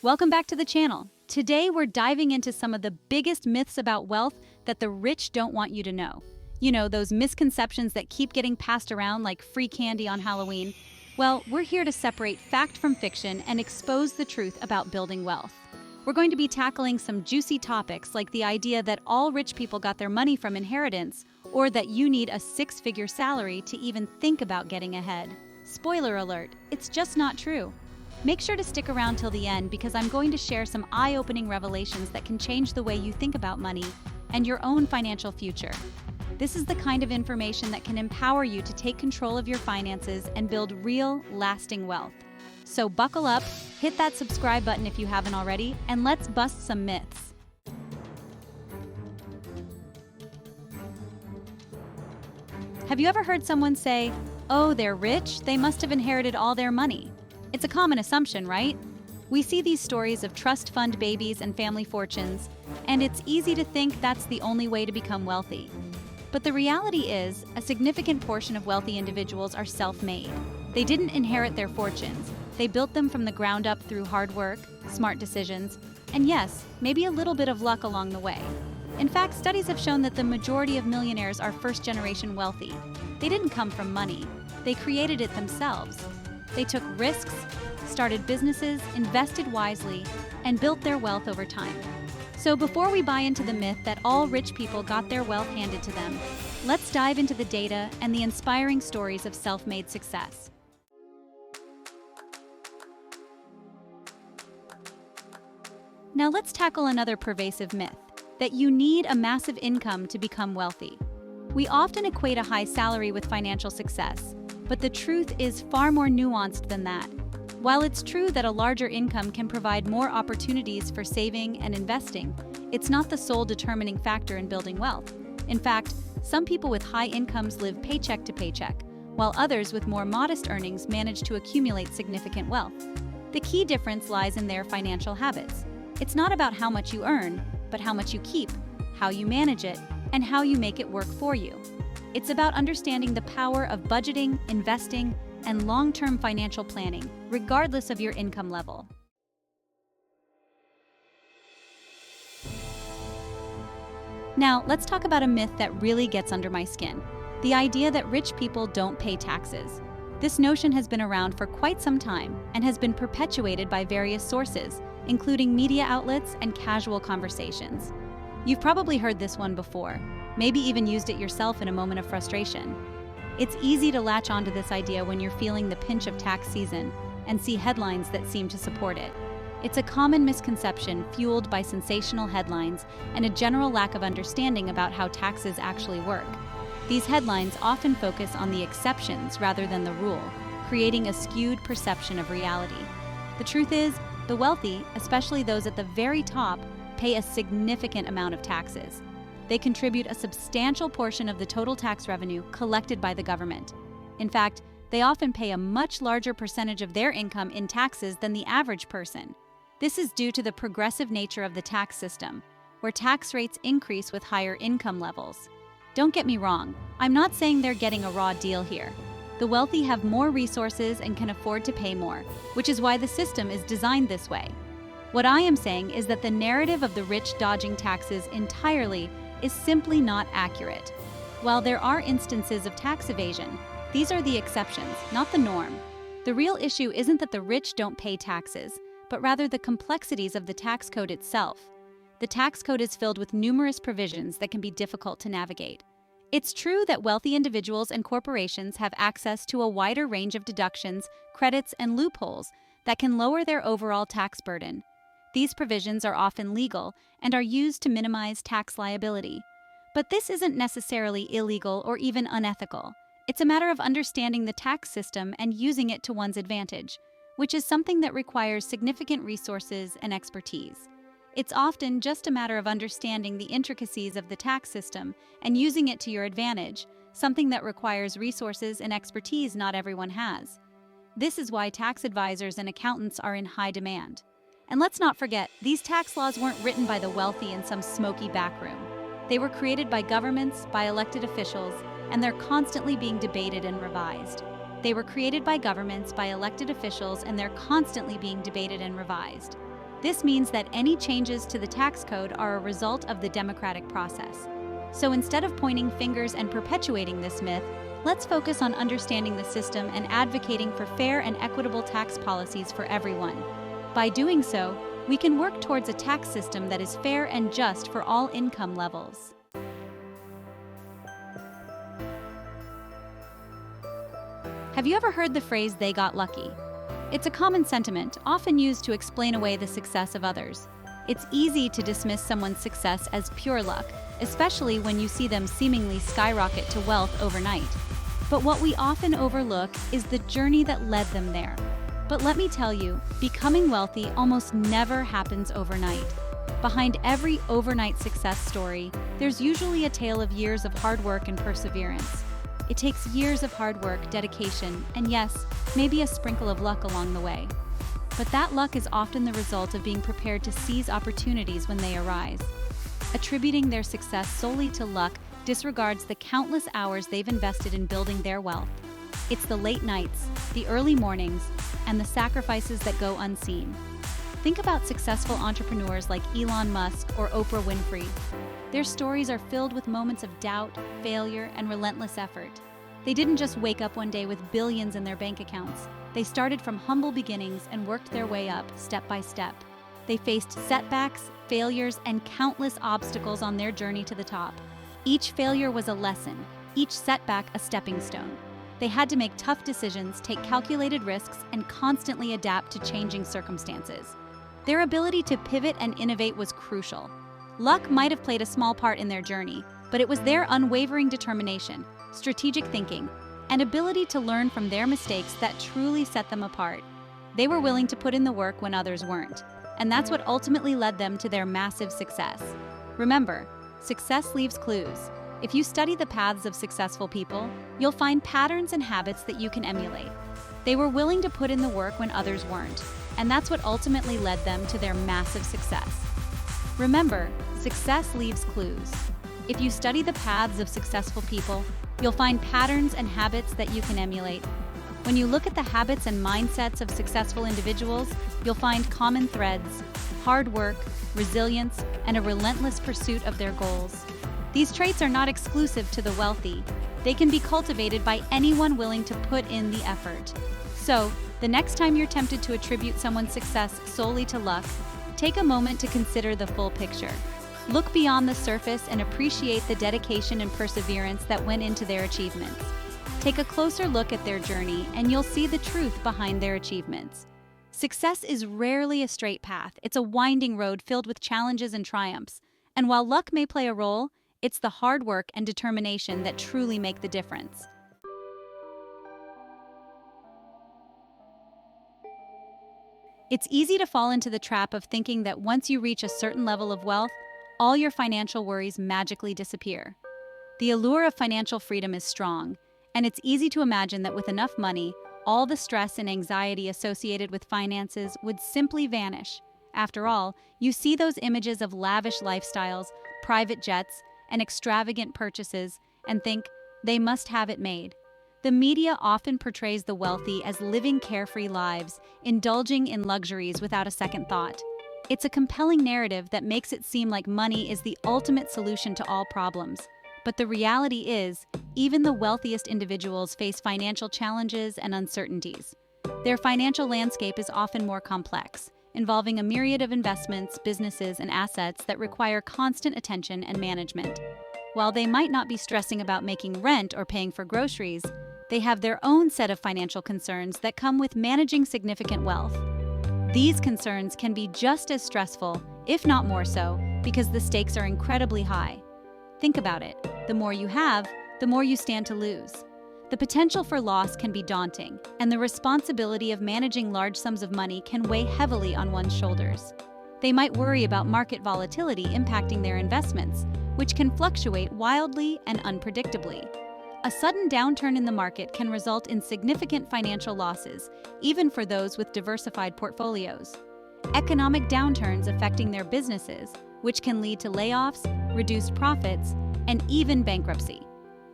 Welcome back to the channel. Today we're diving into some of the biggest myths about wealth that the rich don't want you to know. You know, those misconceptions that keep getting passed around like free candy on Halloween. Well, we're here to separate fact from fiction and expose the truth about building wealth. We're going to be tackling some juicy topics like the idea that all rich people got their money from inheritance, or that you need a six-figure salary to even think about getting ahead. Spoiler alert, it's just not true. Make sure to stick around till the end because I'm going to share some eye-opening revelations that can change the way you think about money and your own financial future. This is the kind of information that can empower you to take control of your finances and build real, lasting wealth. So buckle up, hit that subscribe button if you haven't already, and let's bust some myths. Have you ever heard someone say, "Oh, they're rich, they must have inherited all their money"? It's a common assumption, right? We see these stories of trust fund babies and family fortunes, and it's easy to think that's the only way to become wealthy. But the reality is, a significant portion of wealthy individuals are self-made. They didn't inherit their fortunes. They built them from the ground up through hard work, smart decisions, and yes, maybe a little bit of luck along the way. In fact, studies have shown that the majority of millionaires are first-generation wealthy. They didn't come from money. They created it themselves. They took risks, started businesses, invested wisely, and built their wealth over time. So before we buy into the myth that all rich people got their wealth handed to them, let's dive into the data and the inspiring stories of self-made success. Now let's tackle another pervasive myth, that you need a massive income to become wealthy. We often equate a high salary with financial success, but the truth is far more nuanced than that. While it's true that a larger income can provide more opportunities for saving and investing, it's not the sole determining factor in building wealth. In fact, some people with high incomes live paycheck to paycheck, while others with more modest earnings manage to accumulate significant wealth. The key difference lies in their financial habits. It's not about how much you earn, but how much you keep, how you manage it, and how you make it work for you. It's about understanding the power of budgeting, investing, and long-term financial planning, regardless of your income level. Now, let's talk about a myth that really gets under my skin: the idea that rich people don't pay taxes. This notion has been around for quite some time and has been perpetuated by various sources, including media outlets and casual conversations. You've probably heard this one before, maybe even used it yourself in a moment of frustration. It's easy to latch onto this idea when you're feeling the pinch of tax season and see headlines that seem to support it. It's a common misconception fueled by sensational headlines and a general lack of understanding about how taxes actually work. These headlines often focus on the exceptions rather than the rule, creating a skewed perception of reality. The truth is, the wealthy, especially those at the very top, pay a significant amount of taxes. They contribute a substantial portion of the total tax revenue collected by the government. In fact, they often pay a much larger percentage of their income in taxes than the average person. This is due to the progressive nature of the tax system, where tax rates increase with higher income levels. Don't get me wrong, I'm not saying they're getting a raw deal here. The wealthy have more resources and can afford to pay more, which is why the system is designed this way. What I am saying is that the narrative of the rich dodging taxes entirely is simply not accurate. While there are instances of tax evasion, these are the exceptions, not the norm. The real issue isn't that the rich don't pay taxes, but rather the complexities of the tax code itself. The tax code is filled with numerous provisions that can be difficult to navigate. It's true that wealthy individuals and corporations have access to a wider range of deductions, credits, and loopholes that can lower their overall tax burden. These provisions are often legal and are used to minimize tax liability. But this isn't necessarily illegal or even unethical. It's a matter of understanding the tax system and using it to one's advantage, which is something that requires significant resources and expertise. It's often just a matter of understanding the intricacies of the tax system and using it to your advantage, something that requires resources and expertise not everyone has. This is why tax advisors and accountants are in high demand. And let's not forget, these tax laws weren't written by the wealthy in some smoky back room. They were created by governments, by elected officials, and they're constantly being debated and revised. They were created by governments, by elected officials, and they're constantly being debated and revised. This means that any changes to the tax code are a result of the democratic process. So instead of pointing fingers and perpetuating this myth, let's focus on understanding the system and advocating for fair and equitable tax policies for everyone. By doing so, we can work towards a tax system that is fair and just for all income levels. Have you ever heard the phrase, "they got lucky"? It's a common sentiment, often used to explain away the success of others. It's easy to dismiss someone's success as pure luck, especially when you see them seemingly skyrocket to wealth overnight. But what we often overlook is the journey that led them there. But let me tell you, becoming wealthy almost never happens overnight. Behind every overnight success story, there's usually a tale of years of hard work and perseverance. It takes years of hard work, dedication, and yes, maybe a sprinkle of luck along the way. But that luck is often the result of being prepared to seize opportunities when they arise. Attributing their success solely to luck disregards the countless hours they've invested in building their wealth. It's the late nights, the early mornings, and the sacrifices that go unseen. Think about successful entrepreneurs like Elon Musk or Oprah Winfrey. Their stories are filled with moments of doubt, failure, and relentless effort. They didn't just wake up one day with billions in their bank accounts. They started from humble beginnings and worked their way up, step by step. They faced setbacks, failures, and countless obstacles on their journey to the top. Each failure was a lesson, each setback a stepping stone. They had to make tough decisions, take calculated risks, and constantly adapt to changing circumstances. Their ability to pivot and innovate was crucial. Luck might have played a small part in their journey, but it was their unwavering determination, strategic thinking, and ability to learn from their mistakes that truly set them apart. They were willing to put in the work when others weren't, and that's what ultimately led them to their massive success. Remember, success leaves clues. If you study the paths of successful people, you'll find patterns and habits that you can emulate. They were willing to put in the work when others weren't, and that's what ultimately led them to their massive success. Remember, success leaves clues. If you study the paths of successful people, you'll find patterns and habits that you can emulate. When you look at the habits and mindsets of successful individuals, you'll find common threads: hard work, resilience, and a relentless pursuit of their goals. These traits are not exclusive to the wealthy. They can be cultivated by anyone willing to put in the effort. So, the next time you're tempted to attribute someone's success solely to luck, take a moment to consider the full picture. Look beyond the surface and appreciate the dedication and perseverance that went into their achievements. Take a closer look at their journey, and you'll see the truth behind their achievements. Success is rarely a straight path. It's a winding road filled with challenges and triumphs. And while luck may play a role, it's the hard work and determination that truly make the difference. It's easy to fall into the trap of thinking that once you reach a certain level of wealth, all your financial worries magically disappear. The allure of financial freedom is strong, and it's easy to imagine that with enough money, all the stress and anxiety associated with finances would simply vanish. After all, you see those images of lavish lifestyles, private jets, and extravagant purchases, and think, they must have it made. The media often portrays the wealthy as living carefree lives, indulging in luxuries without a second thought. It's a compelling narrative that makes it seem like money is the ultimate solution to all problems. But the reality is, even the wealthiest individuals face financial challenges and uncertainties. Their financial landscape is often more complex, involving a myriad of investments, businesses, and assets that require constant attention and management. While they might not be stressing about making rent or paying for groceries, they have their own set of financial concerns that come with managing significant wealth. These concerns can be just as stressful, if not more so, because the stakes are incredibly high. Think about it. The more you have, the more you stand to lose. The potential for loss can be daunting, and the responsibility of managing large sums of money can weigh heavily on one's shoulders. They might worry about market volatility impacting their investments, which can fluctuate wildly and unpredictably. A sudden downturn in the market can result in significant financial losses, even for those with diversified portfolios. Economic downturns affecting their businesses, which can lead to layoffs, reduced profits, and even bankruptcy.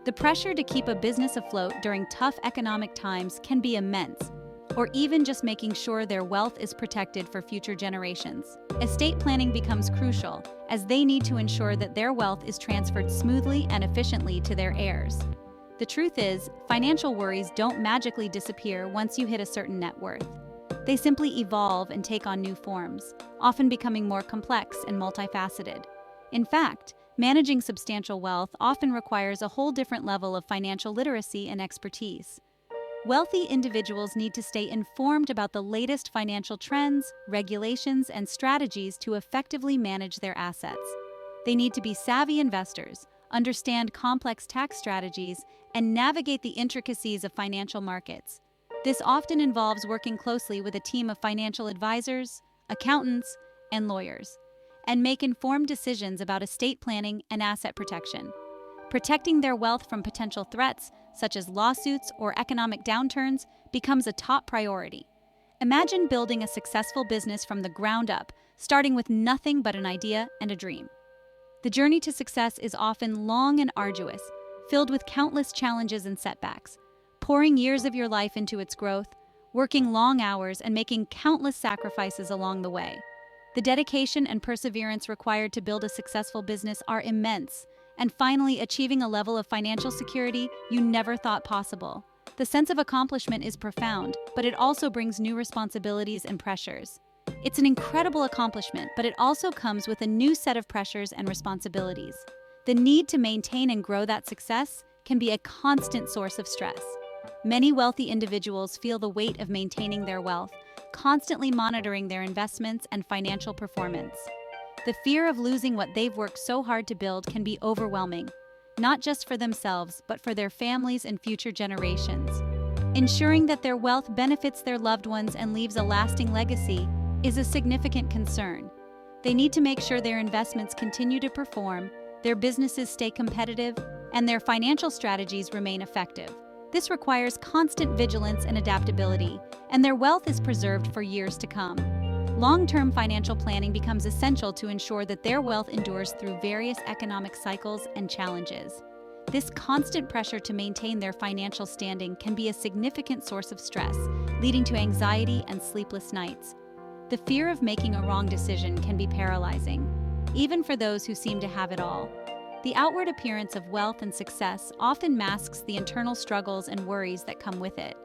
The pressure to keep a business afloat during tough economic times can be immense. or even just making sure their wealth is protected for future generations. Estate planning becomes crucial, as they need to ensure that their wealth is transferred smoothly and efficiently to their heirs. The truth is, financial worries don't magically disappear once you hit a certain net worth. They simply evolve and take on new forms, often becoming more complex and multifaceted. In fact, managing substantial wealth often requires a whole different level of financial literacy and expertise. Wealthy individuals need to stay informed about the latest financial trends, regulations, and strategies to effectively manage their assets. They need to be savvy investors, understand complex tax strategies, and navigate the intricacies of financial markets. This often involves working closely with a team of financial advisors, accountants, and lawyers, and make informed decisions about estate planning and asset protection. Protecting their wealth from potential threats, such as lawsuits or economic downturns, becomes a top priority. Imagine building a successful business from the ground up, starting with nothing but an idea and a dream. The journey to success is often long and arduous, filled with countless challenges and setbacks. Pouring years of your life into its growth, working long hours, and making countless sacrifices along the way. The dedication and perseverance required to build a successful business are immense, and finally achieving a level of financial security you never thought possible. The sense of accomplishment is profound, but it also brings new responsibilities and pressures. It's an incredible accomplishment, but it also comes with a new set of pressures and responsibilities. The need to maintain and grow that success can be a constant source of stress. Many wealthy individuals feel the weight of maintaining their wealth, constantly monitoring their investments and financial performance. The fear of losing what they've worked so hard to build can be overwhelming, not just for themselves, but for their families and future generations. Ensuring that their wealth benefits their loved ones and leaves a lasting legacy is a significant concern. They need to make sure their investments continue to perform, their businesses stay competitive, and their financial strategies remain effective. This requires constant vigilance and adaptability, and their wealth is preserved for years to come. Long-term financial planning becomes essential to ensure that their wealth endures through various economic cycles and challenges. This constant pressure to maintain their financial standing can be a significant source of stress, leading to anxiety and sleepless nights. The fear of making a wrong decision can be paralyzing, even for those who seem to have it all. The outward appearance of wealth and success often masks the internal struggles and worries that come with it.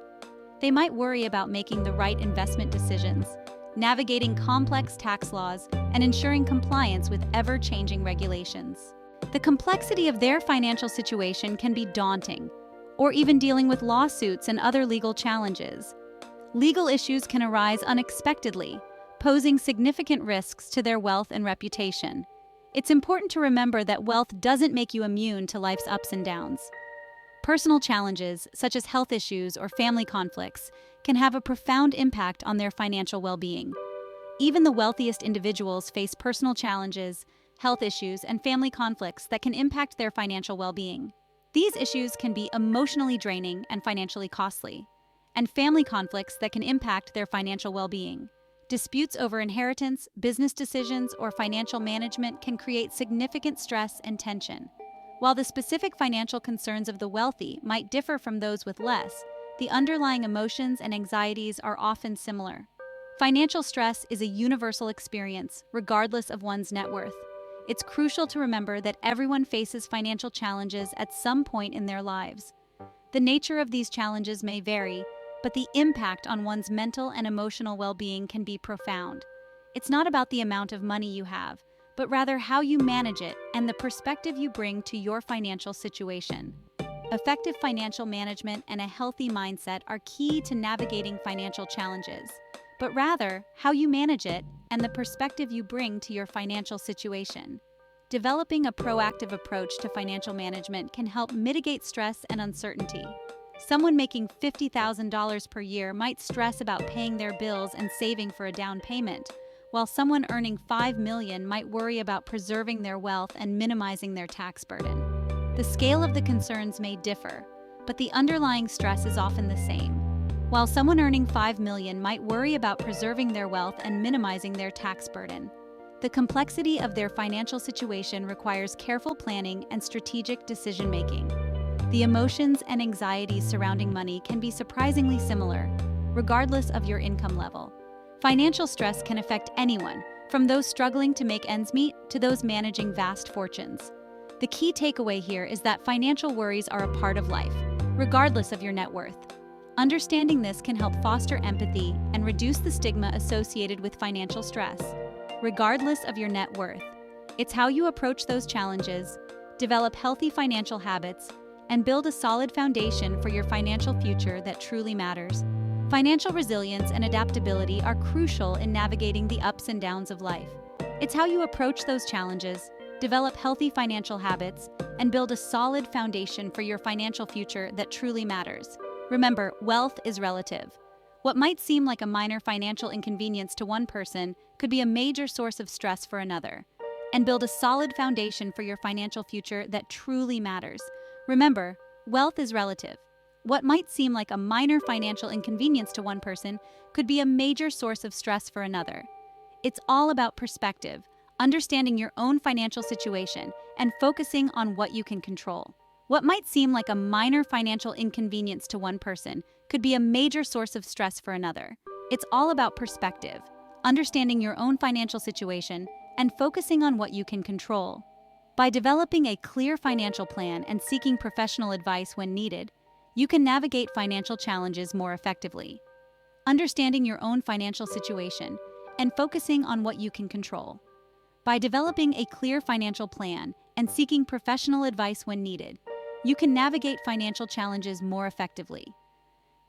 They might worry about making the right investment decisions, navigating complex tax laws, and ensuring compliance with ever-changing regulations. The complexity of their financial situation can be daunting, or even dealing with lawsuits and other legal challenges. Legal issues can arise unexpectedly, posing significant risks to their wealth and reputation. It's important to remember that wealth doesn't make you immune to life's ups and downs. Personal challenges, such as health issues or family conflicts, can have a profound impact on their financial well-being. Even the wealthiest individuals face personal challenges, health issues, and family conflicts that can impact their financial well-being. These issues can be emotionally draining and financially costly, and family conflicts that can impact their financial well-being. Disputes over inheritance, business decisions, or financial management can create significant stress and tension. While the specific financial concerns of the wealthy might differ from those with less, the underlying emotions and anxieties are often similar. Financial stress is a universal experience, regardless of one's net worth. It's crucial to remember that everyone faces financial challenges at some point in their lives. The nature of these challenges may vary, but the impact on one's mental and emotional well-being can be profound. It's not about the amount of money you have, but rather how you manage it and the perspective you bring to your financial situation. Effective financial management and a healthy mindset are key to navigating financial challenges, but rather how you manage it and the perspective you bring to your financial situation. Developing a proactive approach to financial management can help mitigate stress and uncertainty. Someone making $50,000 per year might stress about paying their bills and saving for a down payment, while someone earning $5 million might worry about preserving their wealth and minimizing their tax burden. The scale of the concerns may differ, but the underlying stress is often the same. While someone earning $5 million might worry about preserving their wealth and minimizing their tax burden, the complexity of their financial situation requires careful planning and strategic decision-making. The emotions and anxieties surrounding money can be surprisingly similar. regardless of your income level. Financial stress can affect anyone, from those struggling to make ends meet to those managing vast fortunes. The key takeaway here is that financial worries are a part of life, regardless of your net worth. Understanding this can help foster empathy and reduce the stigma associated with financial stress, regardless of your net worth. It's how you approach those challenges, develop healthy financial habits, and build a solid foundation for your financial future that truly matters. Financial resilience and adaptability are crucial in navigating the ups and downs of life. It's how you approach those challenges, develop healthy financial habits, and build a solid foundation for your financial future that truly matters. Remember, wealth is relative. What might seem like a minor financial inconvenience to one person could be a major source of stress for another. And build a solid foundation for your financial future that truly matters. Remember, wealth is relative. What might seem like a minor financial inconvenience to one person could be a major source of stress for another. It's all about perspective, understanding your own financial situation, and focusing on what you can control. What might seem like a minor financial inconvenience to one person could be a major source of stress for another. It's all about perspective, understanding your own financial situation, and focusing on what you can control. By developing a clear financial plan and seeking professional advice when needed, you can navigate financial challenges more effectively. Understanding your own financial situation and focusing on what you can control. By developing a clear financial plan and seeking professional advice when needed, you can navigate financial challenges more effectively.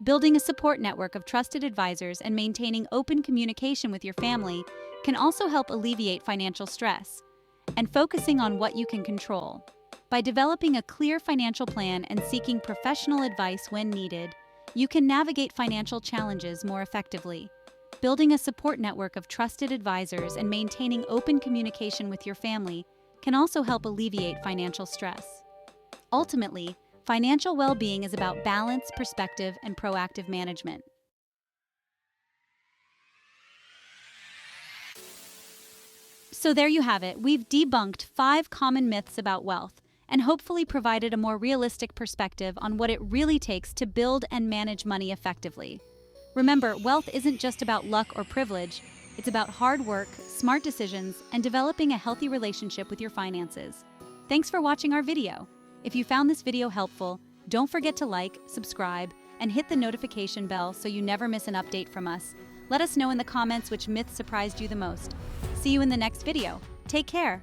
Building a support network of trusted advisors and maintaining open communication with your family can also help alleviate financial stress. And focusing on what you can control. By developing a clear financial plan and seeking professional advice when needed, you can navigate financial challenges more effectively. Building a support network of trusted advisors and maintaining open communication with your family can also help alleviate financial stress. Ultimately, financial well-being is about balance, perspective, and proactive management. So there you have it. We've debunked 5 common myths about wealth and hopefully provided a more realistic perspective on what it really takes to build and manage money effectively. Remember, wealth isn't just about luck or privilege. It's about hard work, smart decisions, and developing a healthy relationship with your finances. Thanks for watching our video. If you found this video helpful, don't forget to like, subscribe, and hit the notification bell so you never miss an update from us. Let us know in the comments which myth surprised you the most. See you in the next video. Take care.